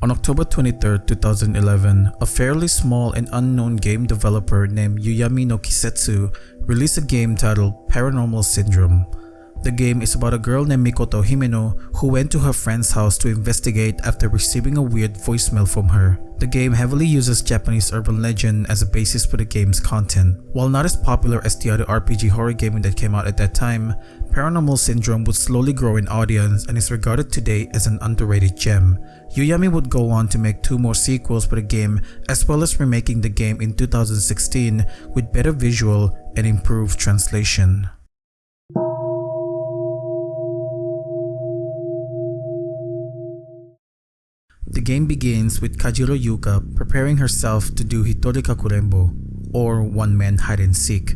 On October 23, 2011, a fairly small and unknown game developer named Yume no Kisetsu released a game titled Paranormal Syndrome. The game is about a girl named Mikoto Himeno who went to her friend's house to investigate after receiving a weird voicemail from her. The game heavily uses Japanese urban legend as a basis for the game's content. While not as popular as the other RPG horror gaming that came out at that time, Paranormal Syndrome would slowly grow in audience and is regarded today as an underrated gem. Yume would go on to make 2 more sequels for the game, as well as remaking the game in 2016 with better visual and improved translation. The game begins with Kajiro Yuka preparing herself to do Hitori kakurenbo, or one-man hide-and-seek.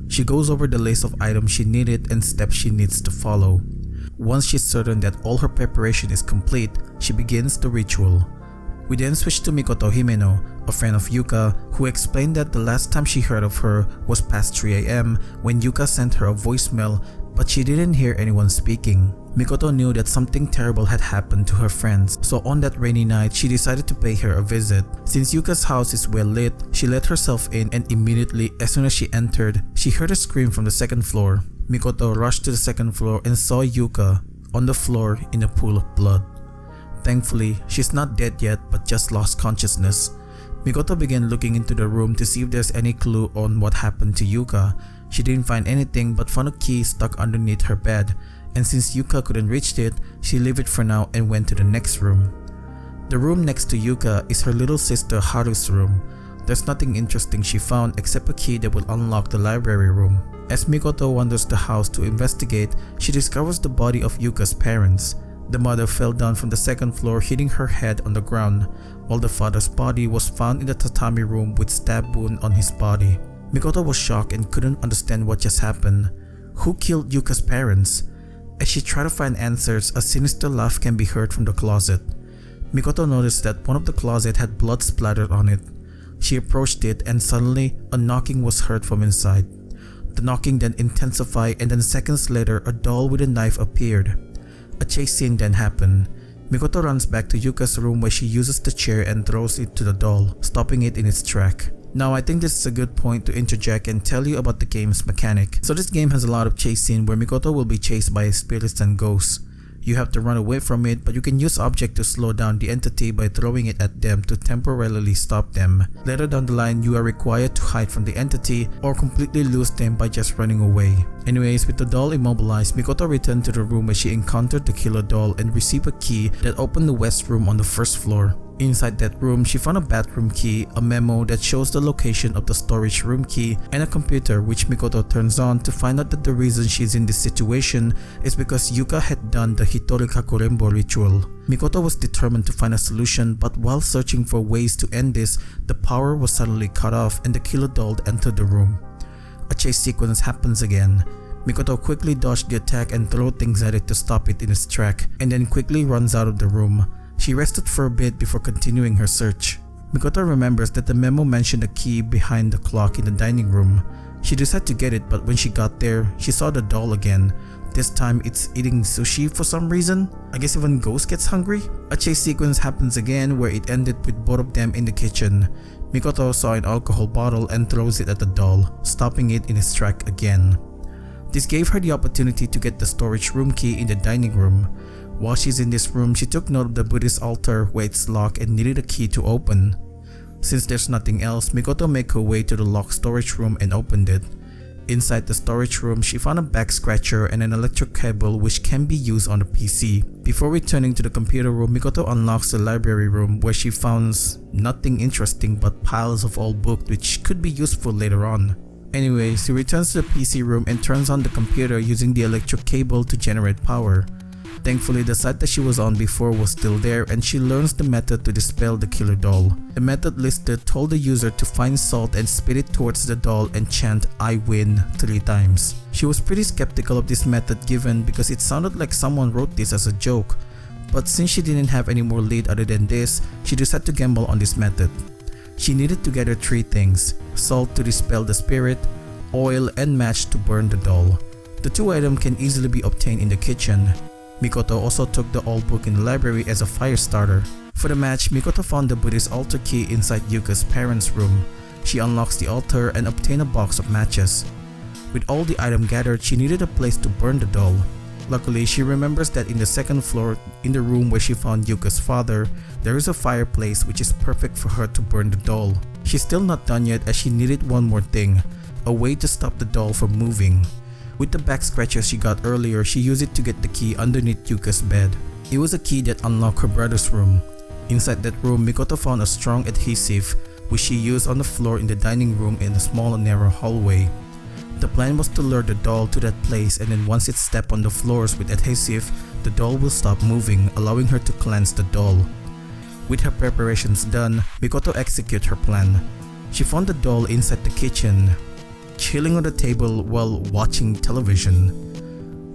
She goes over the list of items she needed and steps she needs to follow. Once she's certain that all her preparation is complete, she begins the ritual. We then switch to Mikoto Himeno, a friend of Yuka, who explained that the last time she heard of her was past 3 AM when Yuka sent her a voicemail, but she didn't hear anyone speaking. Mikoto knew that something terrible had happened to her friends, so on that rainy night, she decided to pay her a visit. Since Yuka's house is well lit, she let herself in, and immediately, as soon as she entered, she heard a scream from the second floor. Mikoto rushed to the second floor and saw Yuka on the floor in a pool of blood. Thankfully, she's not dead yet but just lost consciousness. Mikoto began looking into the room to see if there's any clue on what happened to Yuka. She didn't find anything but found a key stuck underneath her bed, and since Yuka couldn't reach it, she left it for now and went to the next room. The room next to Yuka is her little sister Haru's room. There's nothing interesting she found except a key that will unlock the library room. As Mikoto wanders the house to investigate, she discovers the body of Yuka's parents. The mother fell down from the second floor, hitting her head on the ground, while the father's body was found in the tatami room with stab wound on his body. Mikoto was shocked and couldn't understand what just happened. Who killed Yuka's parents? As she tried to find answers, a sinister laugh can be heard from the closet. Mikoto noticed that one of the closets had blood splattered on it. She approached it and suddenly a knocking was heard from inside. The knocking then intensified, and then seconds later a doll with a knife appeared. A chase scene then happened. Mikoto runs back to Yuka's room where she uses the chair and throws it to the doll, stopping it in its track. Now I think this is a good point to interject and tell you about the game's mechanic. So this game has a lot of chase scene where Mikoto will be chased by spirits and ghosts. You have to run away from it, but you can use objects to slow down the entity by throwing it at them to temporarily stop them. Later down the line, you are required to hide from the entity or completely lose them by just running away. Anyways, with the doll immobilized, Mikoto returned to the room where she encountered the killer doll and received a key that opened the west room on the first floor. Inside that room, she found a bathroom key, a memo that shows the location of the storage room key, and a computer which Mikoto turns on to find out that the reason she's in this situation is because Yuka had done the Hitori kakurenbo ritual. Mikoto was determined to find a solution, but while searching for ways to end this, the power was suddenly cut off and the killer doll entered the room. A chase sequence happens again. Mikoto quickly dodged the attack and threw things at it to stop it in its track, and then quickly runs out of the room. She rested for a bit before continuing her search. Mikoto remembers that the memo mentioned a key behind the clock in the dining room. She decided to get it, but when she got there, she saw the doll again. This time it's eating sushi for some reason. I guess even Ghost gets hungry? A chase sequence happens again where it ended with both of them in the kitchen. Mikoto saw an alcohol bottle and throws it at the doll, stopping it in its track again. This gave her the opportunity to get the storage room key in the dining room. While she's in this room, she took note of the Buddhist altar where it's locked and needed a key to open. Since there's nothing else, Mikoto made her way to the locked storage room and opened it. Inside the storage room, she found a back scratcher and an electric cable which can be used on the PC. Before returning to the computer room, Mikoto unlocks the library room where she finds nothing interesting but piles of old books which could be useful later on. Anyway, she returns to the PC room and turns on the computer using the electric cable to generate power. Thankfully, the site that she was on before was still there, and she learns the method to dispel the killer doll. The method listed told the user to find salt and spit it towards the doll and chant "I win" 3 times. She was pretty skeptical of this method given because it sounded like someone wrote this as a joke, but since she didn't have any more lead other than this, she decided to gamble on this method. She needed to gather 3 things: salt to dispel the spirit, oil, and match to burn the doll. The 2 items can easily be obtained in the kitchen. Mikoto also took the old book in the library as a fire starter. For the match, Mikoto found the Buddhist altar key inside Yuka's parents' room. She unlocks the altar and obtains a box of matches. With all the items gathered, she needed a place to burn the doll. Luckily, she remembers that in the second floor, in the room where she found Yuka's father, there is a fireplace which is perfect for her to burn the doll. She's still not done yet as she needed one more thing, a way to stop the doll from moving. With the back scratches she got earlier, she used it to get the key underneath Yuka's bed. It was a key that unlocked her brother's room. Inside that room, Mikoto found a strong adhesive which she used on the floor in the dining room in a small narrow hallway. The plan was to lure the doll to that place, and then once it stepped on the floors with adhesive, the doll will stop moving, allowing her to cleanse the doll. With her preparations done, Mikoto executed her plan. She found the doll inside the kitchen, chilling on the table while watching television.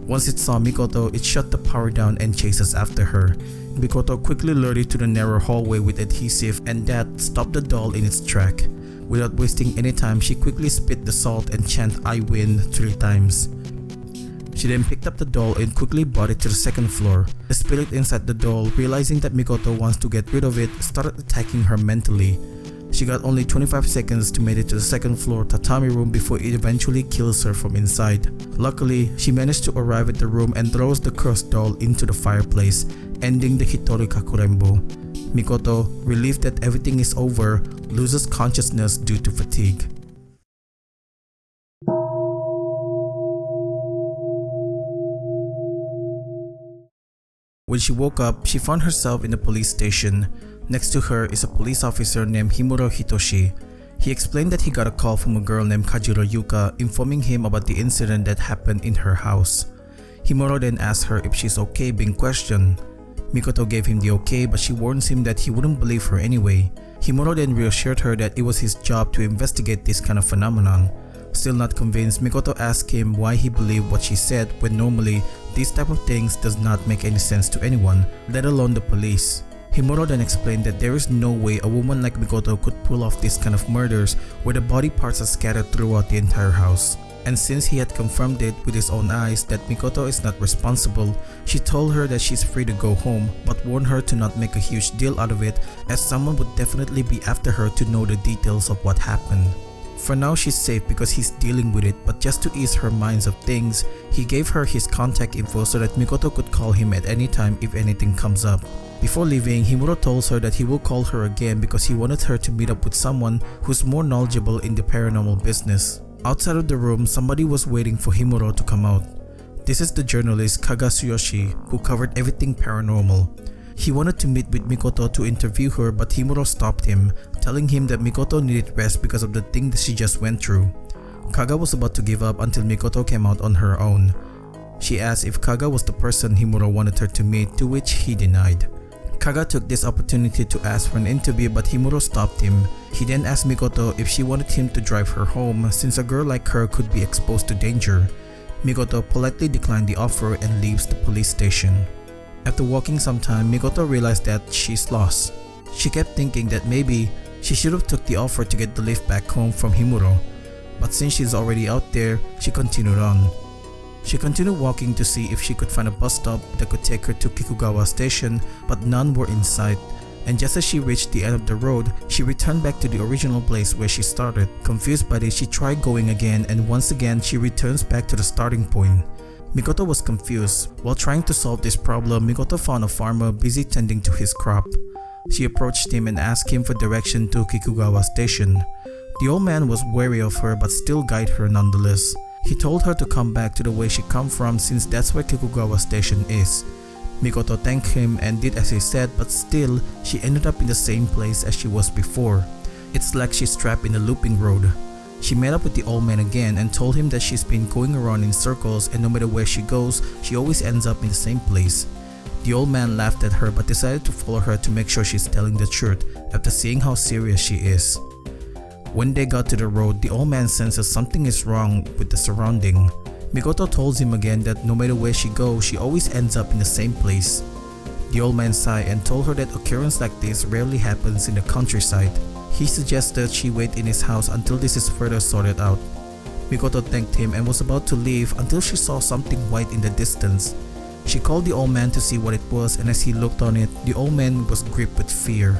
Once it saw Mikoto, it shut the power down and chases after her. Mikoto quickly lured it to the narrow hallway with adhesive, and that stopped the doll in its track. Without wasting any time, she quickly spit the salt and chanted "I win" 3 times. She then picked up the doll and quickly brought it to the second floor. The spirit inside the doll, realizing that Mikoto wants to get rid of it, started attacking her mentally. She got only 25 seconds to make it to the second floor tatami room before it eventually kills her from inside. Luckily, she managed to arrive at the room and throws the cursed doll into the fireplace, ending the Hitori kakurenbo. Mikoto, relieved that everything is over, loses consciousness due to fatigue. When she woke up, she found herself in the police station. Next to her is a police officer named Himuro Hitoshi. He explained that he got a call from a girl named Kajiro Yuka informing him about the incident that happened in her house. Himuro then asked her if she's okay being questioned. Mikoto gave him the okay, but she warns him that he wouldn't believe her anyway. Himuro then reassured her that it was his job to investigate this kind of phenomenon. Still not convinced, Mikoto asked him why he believed what she said when normally these type of things does not make any sense to anyone, let alone the police. Himuro then explained that there is no way a woman like Mikoto could pull off this kind of murders where the body parts are scattered throughout the entire house. And since he had confirmed it with his own eyes that Mikoto is not responsible, she told her that she's free to go home, but warned her to not make a huge deal out of it as someone would definitely be after her to know the details of what happened. For now, she's safe because he's dealing with it, but just to ease her minds of things, he gave her his contact info so that Mikoto could call him at any time if anything comes up. Before leaving, Himuro tells her that he will call her again because he wanted her to meet up with someone who's more knowledgeable in the paranormal business. Outside of the room, somebody was waiting for Himuro to come out. This is the journalist Kaga Tsuyoshi, who covered everything paranormal. He wanted to meet with Mikoto to interview her, but Himuro stopped him, telling him that Mikoto needed rest because of the thing that she just went through. Kaga was about to give up until Mikoto came out on her own. She asked if Kaga was the person Himuro wanted her to meet, to which he denied. Kaga took this opportunity to ask for an interview, but Himuro stopped him. He then asked Mikoto if she wanted him to drive her home since a girl like her could be exposed to danger. Mikoto politely declined the offer and leaves the police station. After walking some time, Mikoto realized that she's lost. She kept thinking that maybe she should have took the offer to get the lift back home from Himuro, but since she's already out there, she continued on. She continued walking to see if she could find a bus stop that could take her to Kikugawa station, but none were in sight. And just as she reached the end of the road, she returned back to the original place where she started. Confused by this, she tried going again, and once again she returns back to the starting point. Mikoto was confused. While trying to solve this problem, Mikoto found a farmer busy tending to his crop. She approached him and asked him for direction to Kikugawa station. The old man was wary of her but still guided her nonetheless. He told her to come back to the way she come from since that's where Kikugawa station is. Mikoto thanked him and did as he said, but still, she ended up in the same place as she was before. It's like she's trapped in a looping road. She met up with the old man again and told him that she's been going around in circles and no matter where she goes, she always ends up in the same place. The old man laughed at her but decided to follow her to make sure she's telling the truth after seeing how serious she is. When they got to the road, the old man senses something is wrong with the surrounding. Mikoto told him again that no matter where she goes, she always ends up in the same place. The old man sighed and told her that occurrence like this rarely happens in the countryside. He suggested she wait in his house until this is further sorted out. Mikoto thanked him and was about to leave until she saw something white in the distance. She called the old man to see what it was, and as he looked on it, the old man was gripped with fear.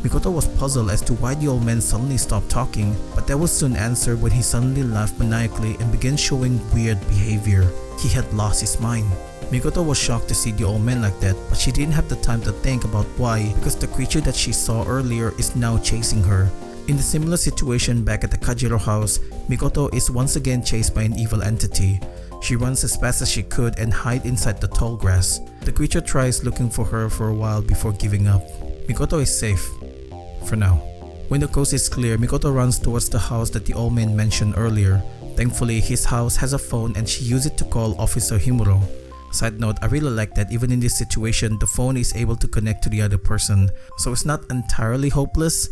Mikoto was puzzled as to why the old man suddenly stopped talking, but that was soon answered when he suddenly laughed maniacally and began showing weird behavior. He had lost his mind. Mikoto was shocked to see the old man like that, but she didn't have the time to think about why, because the creature that she saw earlier is now chasing her. In the similar situation back at the Kajiro house, Mikoto is once again chased by an evil entity. She runs as fast as she could and hides inside the tall grass. The creature tries looking for her for a while before giving up. Mikoto is safe. For now. When the coast is clear, Mikoto runs towards the house that the old man mentioned earlier. Thankfully, his house has a phone and she used it to call Officer Himuro. Side note, I really like that even in this situation, the phone is able to connect to the other person, so it's not entirely hopeless.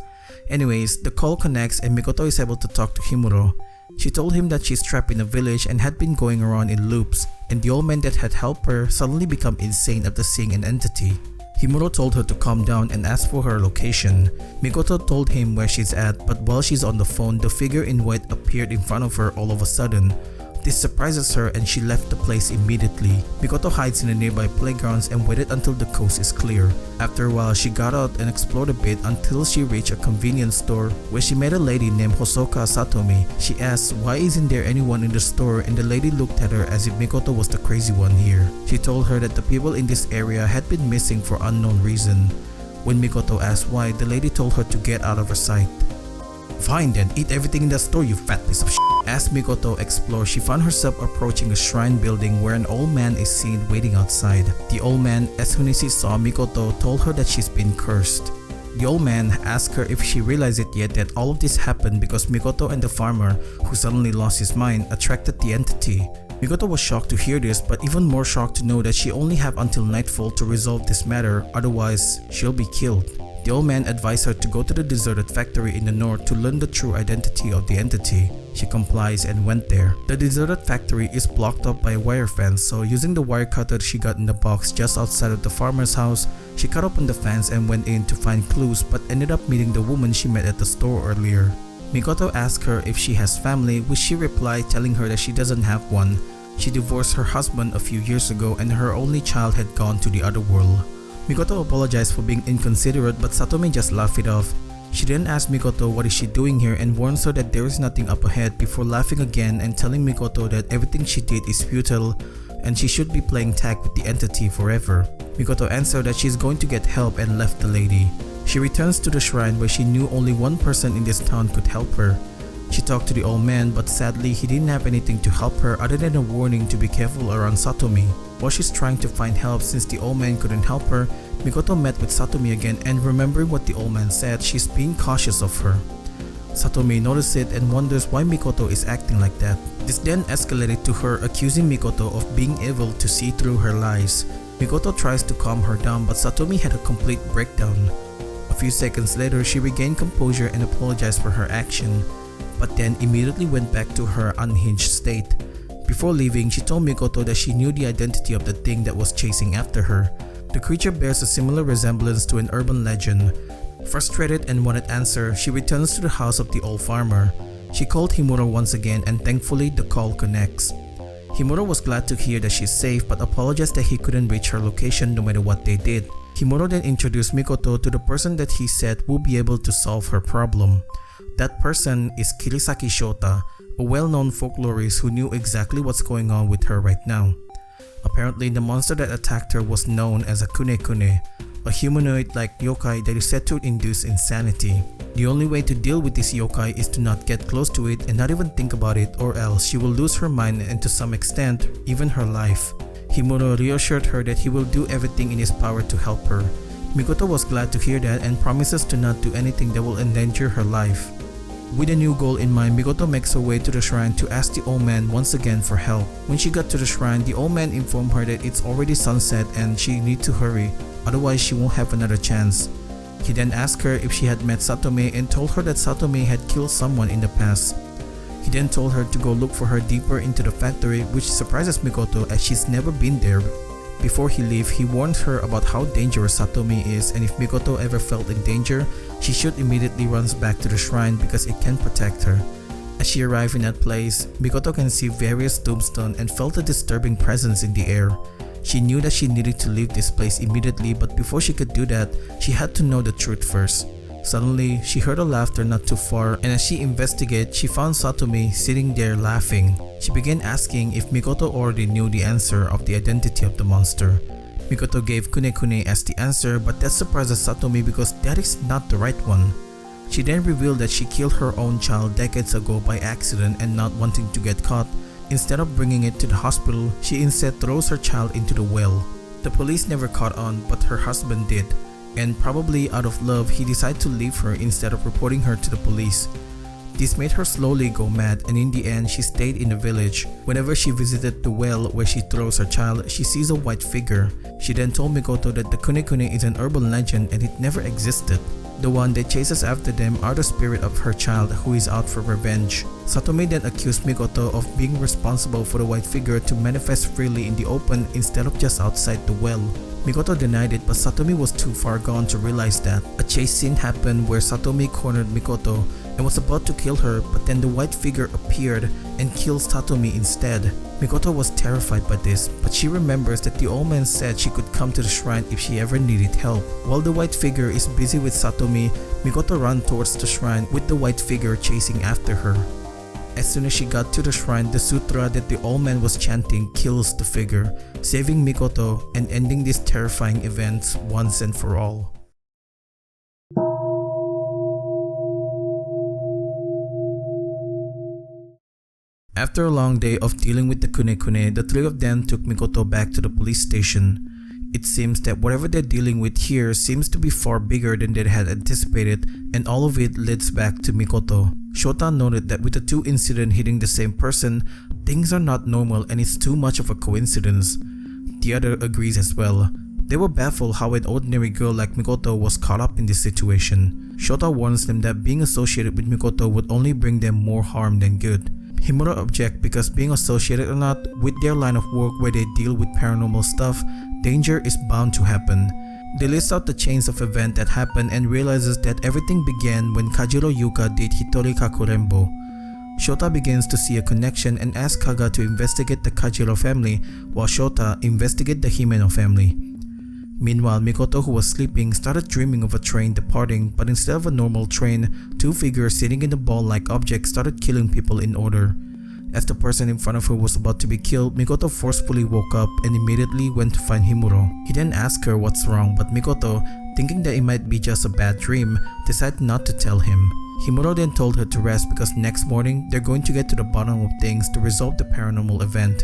Anyways, the call connects and Mikoto is able to talk to Himuro. She told him that she's trapped in a village and had been going around in loops, and the old man that had helped her suddenly became insane after seeing an entity. Himuro told her to calm down and ask for her location. Mikoto told him where she's at, but while she's on the phone, the figure in white appeared in front of her all of a sudden. This surprises her and she left the place immediately. Mikoto hides in the nearby playgrounds and waited until the coast is clear. After a while, she got out and explored a bit until she reached a convenience store where she met a lady named Hosoka Satomi. She asked why isn't there anyone in the store, and the lady looked at her as if Mikoto was the crazy one here. She told her that the people in this area had been missing for unknown reason. When Mikoto asked why, the lady told her to get out of her sight. Fine then, eat everything in the store, you fat piece of shit. As Mikoto explored, she found herself approaching a shrine building where an old man is seen waiting outside. The old man, as soon as he saw Mikoto, told her that she's been cursed. The old man asked her if she realized it yet that all of this happened because Mikoto and the farmer, who suddenly lost his mind, attracted the entity. Mikoto was shocked to hear this, but even more shocked to know that she only have until nightfall to resolve this matter, otherwise she'll be killed. The old man advised her to go to the deserted factory in the north to learn the true identity of the entity. She complies and went there. The deserted factory is blocked up by a wire fence, so using the wire cutter she got in the box just outside of the farmer's house, she cut open the fence and went in to find clues, but ended up meeting the woman she met at the store earlier. Mikoto asked her if she has family, which she replied telling her that she doesn't have one. She divorced her husband a few years ago and her only child had gone to the other world. Mikoto apologized for being inconsiderate, but Satomi just laughed it off. She then asked Mikoto what is she doing here and warns her that there is nothing up ahead before laughing again and telling Mikoto that everything she did is futile and she should be playing tag with the entity forever. Mikoto answered that she is going to get help and left the lady. She returns to the shrine where she knew only one person in this town could help her. She talked to the old man, but sadly he didn't have anything to help her other than a warning to be careful around Satomi. While she's trying to find help since the old man couldn't help her, Mikoto met with Satomi again and remembering what the old man said, she's being cautious of her. Satomi notices it and wonders why Mikoto is acting like that. This then escalated to her accusing Mikoto of being able to see through her lies. Mikoto tries to calm her down, but Satomi had a complete breakdown. A few seconds later, she regained composure and apologized for her action, but then immediately went back to her unhinged state. Before leaving, she told Mikoto that she knew the identity of the thing that was chasing after her. The creature bears a similar resemblance to an urban legend. Frustrated and wanted answer, she returns to the house of the old farmer. She called Himuro once again and thankfully the call connects. Himuro was glad to hear that she's safe but apologized that he couldn't reach her location no matter what they did. Himuro then introduced Mikoto to the person that he said will be able to solve her problem. That person is Kirisaki Shota, a well-known folklorist who knew exactly what's going on with her right now. Apparently, the monster that attacked her was known as a Kunekune, a humanoid-like yokai that is said to induce insanity. The only way to deal with this yokai is to not get close to it and not even think about it, or else she will lose her mind and to some extent, even her life. Himuro reassured her that he will do everything in his power to help her. Mikoto was glad to hear that and promises to not do anything that will endanger her life. With a new goal in mind, Mikoto makes her way to the shrine to ask the old man once again for help. When she got to the shrine, the old man informed her that it's already sunset and she needs to hurry, otherwise she won't have another chance. He then asked her if she had met Satomi and told her that Satomi had killed someone in the past. He then told her to go look for her deeper into the factory, which surprises Mikoto as she's never been there. Before he leaves, he warns her about how dangerous Satomi is and if Mikoto ever felt in danger, she should immediately run back to the shrine because it can protect her. As she arrived in that place, Mikoto can see various tombstones and felt a disturbing presence in the air. She knew that she needed to leave this place immediately, but before she could do that, she had to know the truth first. Suddenly, she heard a laughter not too far, and as she investigated, she found Satomi sitting there laughing. She began asking if Mikoto already knew the answer of the identity of the monster. Mikoto gave Kunekune as the answer, but that surprises Satomi because that is not the right one. She then revealed that she killed her own child decades ago by accident and not wanting to get caught. Instead of bringing it to the hospital, she instead throws her child into the well. The police never caught on, but her husband did, and probably out of love, he decided to leave her instead of reporting her to the police. This made her slowly go mad, and in the end, she stayed in the village. Whenever she visited the well where she throws her child, she sees a white figure. She then told Mikoto that the Kunekune is an urban legend and it never existed. The one that chases after them are the spirit of her child who is out for revenge. Satomi then accused Mikoto of being responsible for the white figure to manifest freely in the open instead of just outside the well. Mikoto denied it, but Satomi was too far gone to realize that. A chase scene happened where Satomi cornered Mikoto and was about to kill her, but then the white figure appeared and killed Satomi instead. Mikoto was terrified by this, but she remembers that the old man said she could come to the shrine if she ever needed help. While the white figure is busy with Satomi, Mikoto ran towards the shrine with the white figure chasing after her. As soon as she got to the shrine, the sutra that the old man was chanting kills the figure, saving Mikoto and ending these terrifying events once and for all. After a long day of dealing with the Kunekune, the three of them took Mikoto back to the police station. It seems that whatever they're dealing with here seems to be far bigger than they had anticipated, and all of it leads back to Mikoto. Shota noted that with the two incidents hitting the same person, things are not normal and it's too much of a coincidence. The other agrees as well. They were baffled how an ordinary girl like Mikoto was caught up in this situation. Shota warns them that being associated with Mikoto would only bring them more harm than good. Himuro objects because being associated or not with their line of work where they deal with paranormal stuff, danger is bound to happen. They list out the chains of events that happened and realizes that everything began when Kajiro Yuka did Hitori kakurenbo. Shota begins to see a connection and asks Kaga to investigate the Kajiro family while Shota investigates the Himeno family. Meanwhile, Mikoto, who was sleeping, started dreaming of a train departing, but instead of a normal train, two figures sitting in a ball-like object started killing people in order. As the person in front of her was about to be killed, Mikoto forcefully woke up and immediately went to find Himuro. He then asked her what's wrong, but Mikoto, thinking that it might be just a bad dream, decided not to tell him. Himuro then told her to rest because next morning they're going to get to the bottom of things to resolve the paranormal event.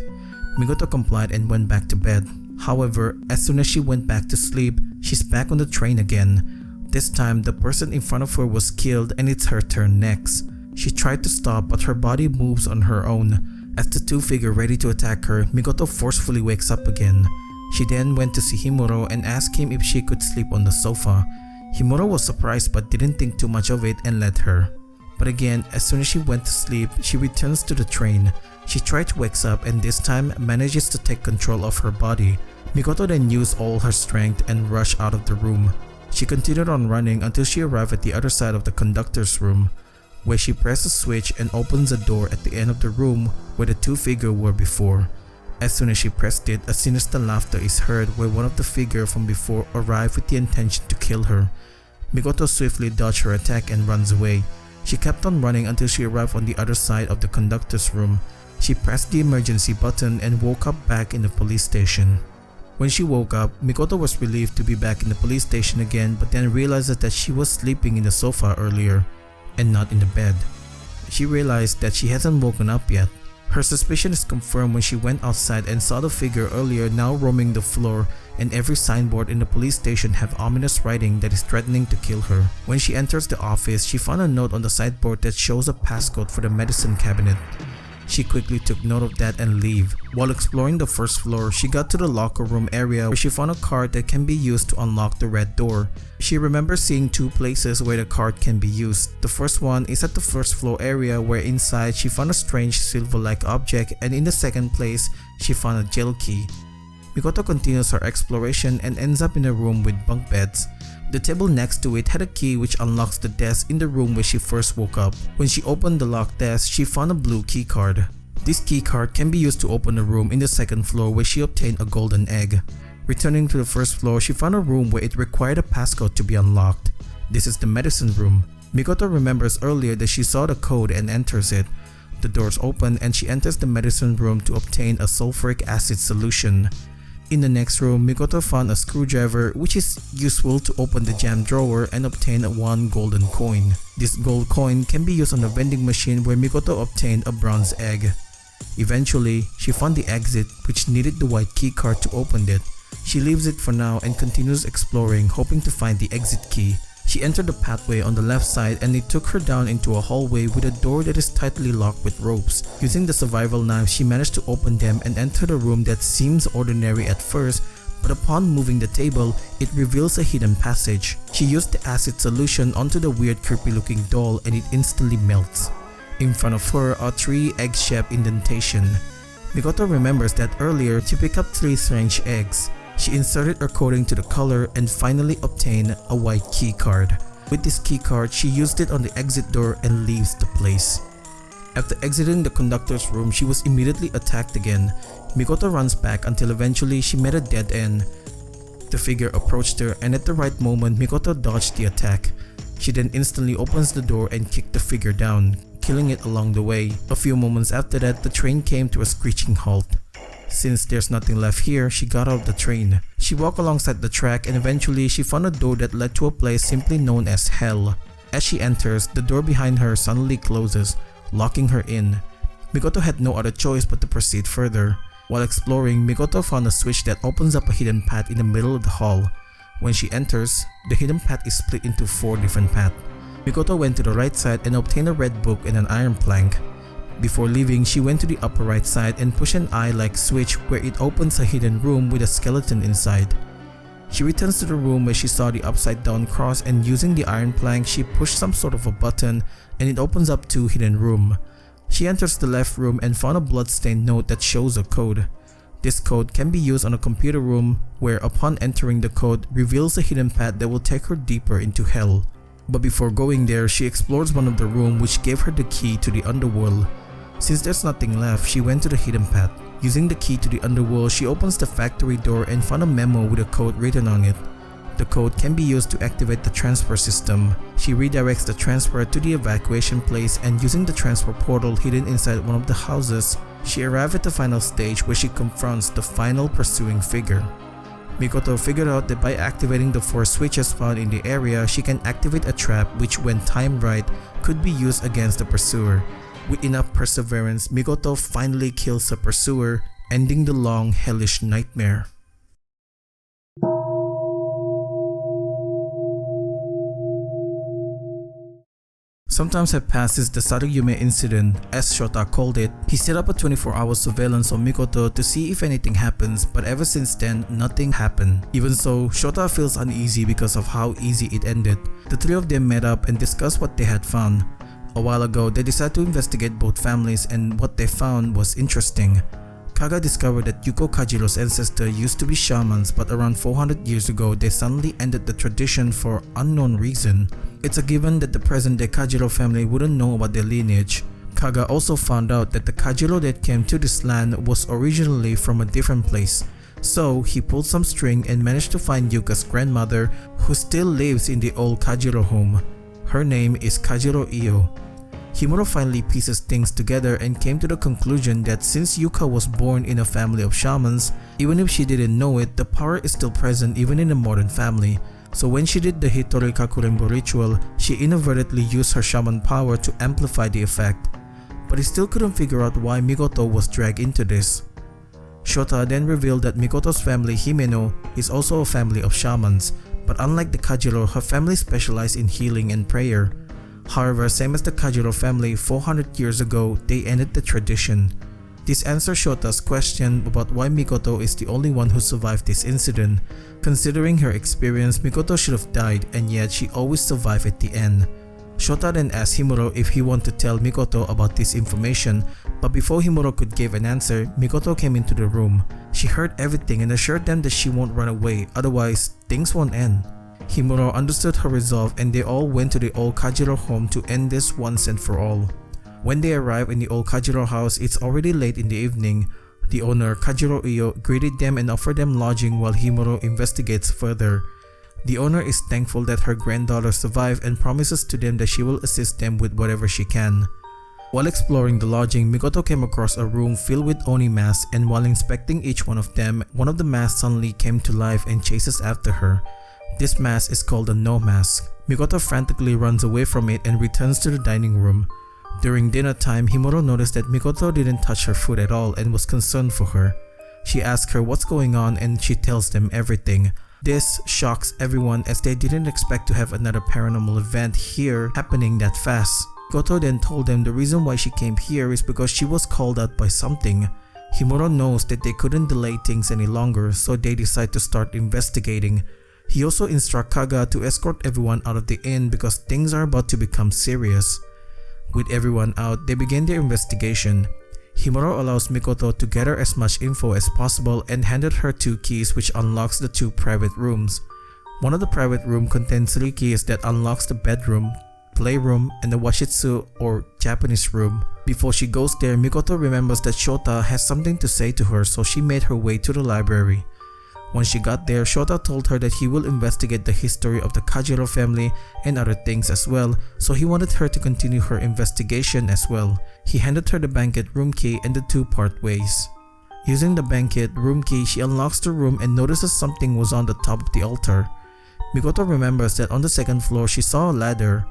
Mikoto complied and went back to bed. However, as soon as she went back to sleep, she's back on the train again. This time, the person in front of her was killed and it's her turn next. She tried to stop, but her body moves on her own. As the two figures ready to attack her, Mikoto forcefully wakes up again. She then went to see Himuro and asked him if she could sleep on the sofa. Himuro was surprised but didn't think too much of it and let her. But again, as soon as she went to sleep, she returns to the train. She tried to wake up and this time manages to take control of her body. Mikoto then used all her strength and rushed out of the room. She continued on running until she arrived at the other side of the conductor's room, where she presses a switch and opens a door at the end of the room where the two figures were before. As soon as she pressed it, a sinister laughter is heard where one of the figures from before arrived with the intention to kill her. Mikoto swiftly dodged her attack and runs away. She kept on running until she arrived on the other side of the conductor's room. She pressed the emergency button and woke up back in the police station. When she woke up, Mikoto was relieved to be back in the police station again, but then realizes that she was sleeping in the sofa earlier and not in the bed. She realized that she hasn't woken up yet. Her suspicion is confirmed when she went outside and saw the figure earlier now roaming the floor, and every signboard in the police station have ominous writing that is threatening to kill her. When she enters the office, she found a note on the sideboard that shows a passcode for the medicine cabinet. She quickly took note of that and leave. While exploring the first floor, she got to the locker room area where she found a card that can be used to unlock the red door. She remembers seeing two places where the card can be used. The first one is at the first floor area where inside she found a strange silver-like object, and in the second place, she found a jail key. Mikoto continues her exploration and ends up in a room with bunk beds. The table next to it had a key which unlocks the desk in the room where she first woke up. When she opened the locked desk, she found a blue key card. This keycard can be used to open a room in the second floor where she obtained a golden egg. Returning to the first floor, she found a room where it required a passcode to be unlocked. This is the medicine room. Mikoto remembers earlier that she saw the code and enters it. The doors open and she enters the medicine room to obtain a sulfuric acid solution. In the next room, Mikoto found a screwdriver which is useful to open the jam drawer and obtain one golden coin. This gold coin can be used on a vending machine where Mikoto obtained a bronze egg. Eventually, she found the exit which needed the white key card to open it. She leaves it for now and continues exploring, hoping to find the exit key. She entered the pathway on the left side and it took her down into a hallway with a door that is tightly locked with ropes. Using the survival knife, she managed to open them and enter a room that seems ordinary at first, but upon moving the table, it reveals a hidden passage. She used the acid solution onto the weird creepy looking doll and it instantly melts. In front of her are 3 egg-shaped indentation. Mikoto remembers that earlier she picked up 3 strange eggs. She inserted her coding to the color and finally obtained a white key card. With this key card, she used it on the exit door and leaves the place. After exiting the conductor's room, she was immediately attacked again. Mikoto runs back until eventually she met a dead end. The figure approached her and at the right moment, Mikoto dodged the attack. She then instantly opens the door and kicked the figure down, killing it along the way. A few moments after that, the train came to a screeching halt. Since there's nothing left here, she got out of the train. She walked alongside the track and eventually she found a door that led to a place simply known as Hell. As she enters, the door behind her suddenly closes, locking her in. Mikoto had no other choice but to proceed further. While exploring, Mikoto found a switch that opens up a hidden path in the middle of the hall. When she enters, the hidden path is split into 4 different paths. Mikoto went to the right side and obtained a red book and an iron plank. Before leaving, she went to the upper right side and pushed an eye-like switch where it opens a hidden room with a skeleton inside. She returns to the room where she saw the upside down cross and using the iron plank, she pushed some sort of a button and it opens up 2 hidden rooms. She enters the left room and found a bloodstained note that shows a code. This code can be used on a computer room where upon entering the code reveals a hidden path that will take her deeper into hell. But before going there, she explores one of the rooms which gave her the key to the underworld. Since there's nothing left, she went to the hidden path. Using the key to the underworld, she opens the factory door and found a memo with a code written on it. The code can be used to activate the transfer system. She redirects the transfer to the evacuation place and using the transfer portal hidden inside one of the houses, she arrives at the final stage where she confronts the final pursuing figure. Mikoto figured out that by activating the 4 switches found in the area, she can activate a trap which when timed right could be used against the pursuer. With enough perseverance, Mikoto finally kills the pursuer, ending the long, hellish nightmare. Some time have passed since the Saru Yume incident. As Shota called it, he set up a 24-hour surveillance on Mikoto to see if anything happens, but ever since then, nothing happened. Even so, Shota feels uneasy because of how easy it ended. The 3 of them met up and discussed what they had found. A while ago, they decided to investigate both families and what they found was interesting. Kaga discovered that Yuko Kajiro's ancestor used to be shamans, but around 400 years ago they suddenly ended the tradition for unknown reason. It's a given that the present-day Kajiro family wouldn't know about their lineage. Kaga also found out that the Kajiro that came to this land was originally from a different place. So he pulled some string and managed to find Yuka's grandmother, who still lives in the old Kajiro home. Her name is Kajiro Iyo. Himuro finally pieces things together and came to the conclusion that since Yuka was born in a family of shamans, even if she didn't know it, the power is still present even in a modern family. So when she did the Hitori kakurenbo ritual, she inadvertently used her shaman power to amplify the effect. But he still couldn't figure out why Mikoto was dragged into this. Shota then revealed that Mikoto's family Himeno is also a family of shamans, but unlike the Kajiro, her family specialized in healing and prayer. However, same as the Kajiro family, 400 years ago, they ended the tradition. This answers Shota's question about why Mikoto is the only one who survived this incident. Considering her experience, Mikoto should have died and yet she always survived at the end. Shota then asked Himuro if he wanted to tell Mikoto about this information, but before Himuro could give an answer, Mikoto came into the room. She heard everything and assured them that she won't run away, otherwise things won't end. Himuro understood her resolve and they all went to the old Kajiro home to end this once and for all. When they arrive in the old Kajiro house, it's already late in the evening. The owner, Kajiro Iyo, greeted them and offered them lodging while Himuro investigates further. The owner is thankful that her granddaughter survived and promises to them that she will assist them with whatever she can. While exploring the lodging, Mikoto came across a room filled with Oni masks, and while inspecting each one of them, one of the masks suddenly came to life and chases after her. This mask is called a No mask. Mikoto frantically runs away from it and returns to the dining room. During dinner time, Himuro noticed that Mikoto didn't touch her food at all and was concerned for her. She asks her what's going on and she tells them everything. This shocks everyone as they didn't expect to have another paranormal event here happening that fast. Mikoto then told them the reason why she came here is because she was called out by something. Himuro knows that they couldn't delay things any longer, so they decide to start investigating. He also instructs Kaga to escort everyone out of the inn because things are about to become serious. With everyone out, they begin their investigation. Himuro allows Mikoto to gather as much info as possible and handed her 2 keys which unlocks the 2 private rooms. One of the private rooms contains 3 keys that unlocks the bedroom, playroom, and the washitsu or Japanese room. Before she goes there, Mikoto remembers that Shota has something to say to her, so she made her way to the library. When she got there, Shota told her that he will investigate the history of the Kajiro family and other things as well, so he wanted her to continue her investigation as well. He handed her the banquet room key and the 2 part ways. Using the banquet room key, she unlocks the room and notices something was on the top of the altar. Mikoto remembers that on the 2nd floor she saw a ladder.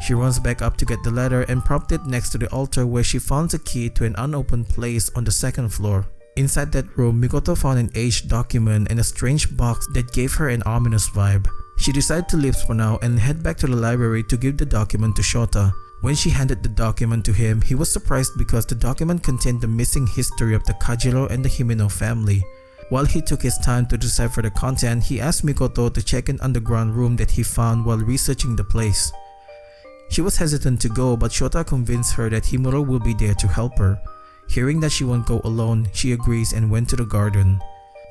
She runs back up to get the ladder and propped it next to the altar where she finds a key to an unopened place on the 2nd floor. Inside that room, Mikoto found an aged document and a strange box that gave her an ominous vibe. She decided to leave for now and head back to the library to give the document to Shota. When she handed the document to him, he was surprised because the document contained the missing history of the Kajiro and the Himeno family. While he took his time to decipher the content, he asked Mikoto to check an underground room that he found while researching the place. She was hesitant to go, but Shota convinced her that Himuro will be there to help her. Hearing that she won't go alone, she agrees and went to the garden.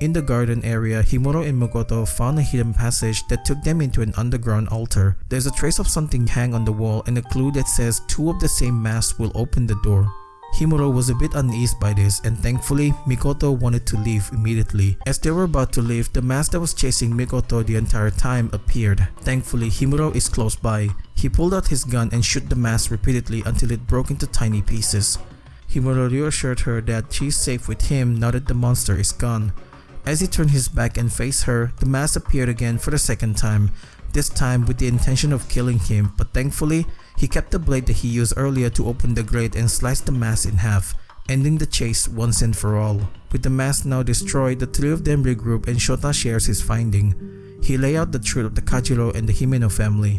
In the garden area, Himuro and Mikoto found a hidden passage that took them into an underground altar. There's a trace of something hang on the wall and a clue that says 2 of the same masks will open the door. Himuro was a bit uneasy by this, and thankfully, Mikoto wanted to leave immediately. As they were about to leave, the mask that was chasing Mikoto the entire time appeared. Thankfully, Himuro is close by. He pulled out his gun and shot the mask repeatedly until it broke into tiny pieces. Himuro reassured her that she's safe with him now that the monster is gone. As he turned his back and faced her, the mask appeared again for the 2nd time, this time with the intention of killing him, but thankfully, he kept the blade that he used earlier to open the grate and slice the mask in half, ending the chase once and for all. With the mask now destroyed, the 3 of them regroup and Shota shares his finding. He lays out the truth of the Kajiro and the Himeno family.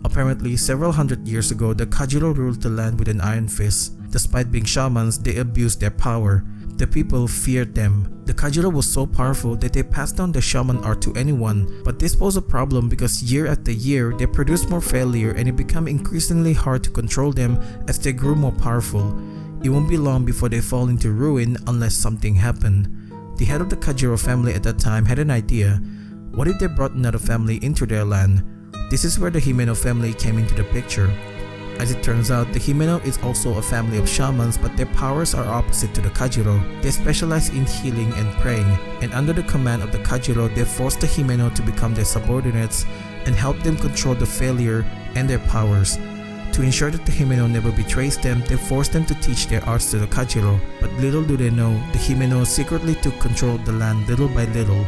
Apparently, several hundred years ago, the Kajiro ruled the land with an iron fist. Despite being shamans, they abused their power. The people feared them. The Kajiro was so powerful that they passed down the shaman art to anyone, but this posed a problem because year after year, they produced more failure and it became increasingly hard to control them as they grew more powerful. It won't be long before they fall into ruin unless something happened. The head of the Kajiro family at that time had an idea. What if they brought another family into their land? This is where the Himeno family came into the picture. As it turns out, the Himeno is also a family of shamans, but their powers are opposite to the Kajiro. They specialize in healing and praying, and under the command of the Kajiro, they force the Himeno to become their subordinates and help them control the failure and their powers. To ensure that the Himeno never betrays them, they force them to teach their arts to the Kajiro, but little do they know, the Himeno secretly took control of the land little by little.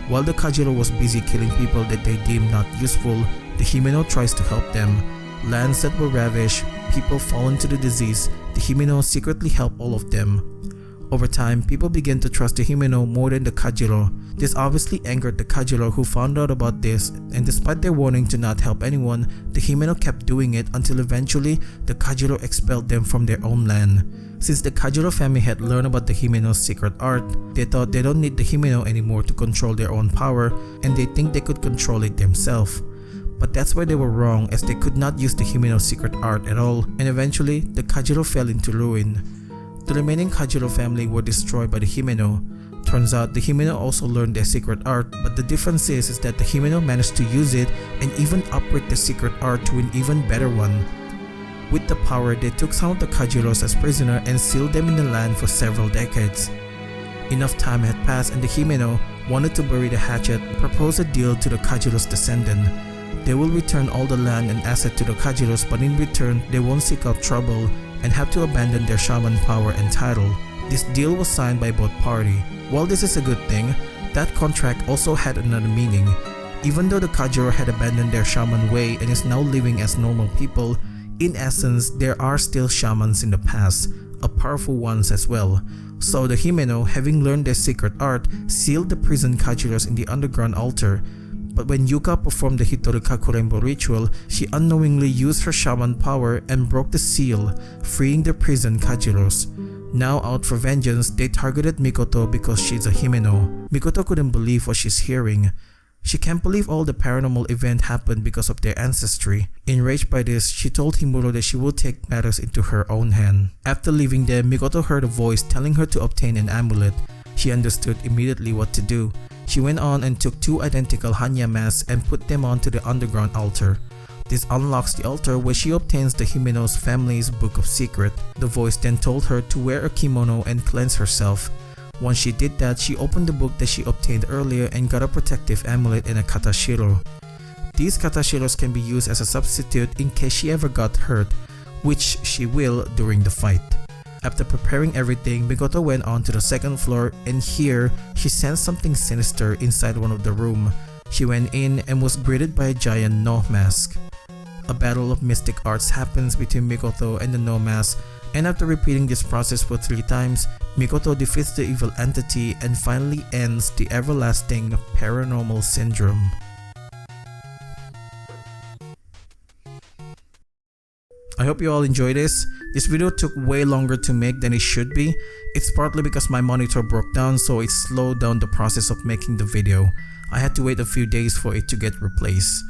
While the Kajiro was busy killing people that they deemed not useful, the Himeno tries to help them. Lands that were ravished, people fallen to the disease, the Himeno secretly help all of them. Over time, people began to trust the Himeno more than the Kajiro. This obviously angered the Kajiro who found out about this, and despite their warning to not help anyone, the Himeno kept doing it until eventually the Kajiro expelled them from their own land. Since the Kajiro family had learned about the Himeno's secret art, they thought they don't need the Himeno anymore to control their own power, and they think they could control it themselves. But that's where they were wrong, as they could not use the Himeno's secret art at all, and eventually, the Kajiro fell into ruin. The remaining Kajiro family were destroyed by the Himeno. Turns out the Himeno also learned their secret art, but the difference is that the Himeno managed to use it and even upgrade the secret art to an even better one. With the power, they took some of the Kajiros as prisoner and sealed them in the land for several decades. Enough time had passed and the Himeno wanted to bury the hatchet, proposed a deal to the Kajiros' descendant. They will return all the land and asset to the Kajiros, but in return, they won't seek out trouble and have to abandon their shaman power and title. This deal was signed by both parties. While this is a good thing, that contract also had another meaning. Even though the Kajiro had abandoned their shaman way and is now living as normal people, in essence, there are still shamans in the past, powerful ones as well. So the Himeno, having learned their secret art, sealed the prison Kajiros in the underground altar. But when Yuka performed the Hitori kakurenbo ritual, she unknowingly used her shaman power and broke the seal, freeing the prison Kajiros. Now out for vengeance, they targeted Mikoto because she's a Himeno. Mikoto couldn't believe what she's hearing. She can't believe all the paranormal event happened because of their ancestry. Enraged by this, she told Himuro that she will take matters into her own hand. After leaving them, Mikoto heard a voice telling her to obtain an amulet. She understood immediately what to do. She went on and took 2 identical Hanya masks and put them onto the underground altar. This unlocks the altar where she obtains the Himeno's family's book of secret. The voice then told her to wear a kimono and cleanse herself. Once she did that, she opened the book that she obtained earlier and got a protective amulet and a katashiro. These katashiros can be used as a substitute in case she ever got hurt, which she will during the fight. After preparing everything, Mikoto went on to the 2nd floor, and here, she sensed something sinister inside one of the rooms. She went in and was greeted by a giant No mask. A battle of mystic arts happens between Mikoto and the No mask, and after repeating this process for 3 times, Mikoto defeats the evil entity and finally ends the everlasting paranormal syndrome. I hope you all enjoyed this. This video took way longer to make than it should be. It's partly because my monitor broke down, so it slowed down the process of making the video. I had to wait a few days for it to get replaced.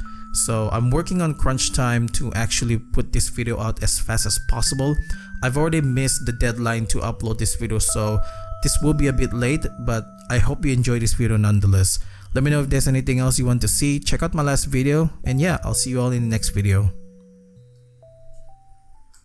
So I'm working on crunch time to actually put this video out as fast as possible. I've already missed the deadline to upload this video, so this will be a bit late, but I hope you enjoyed this video nonetheless. Let me know if there's anything else you want to see. Check out my last video, and yeah, I'll see you all in the next video.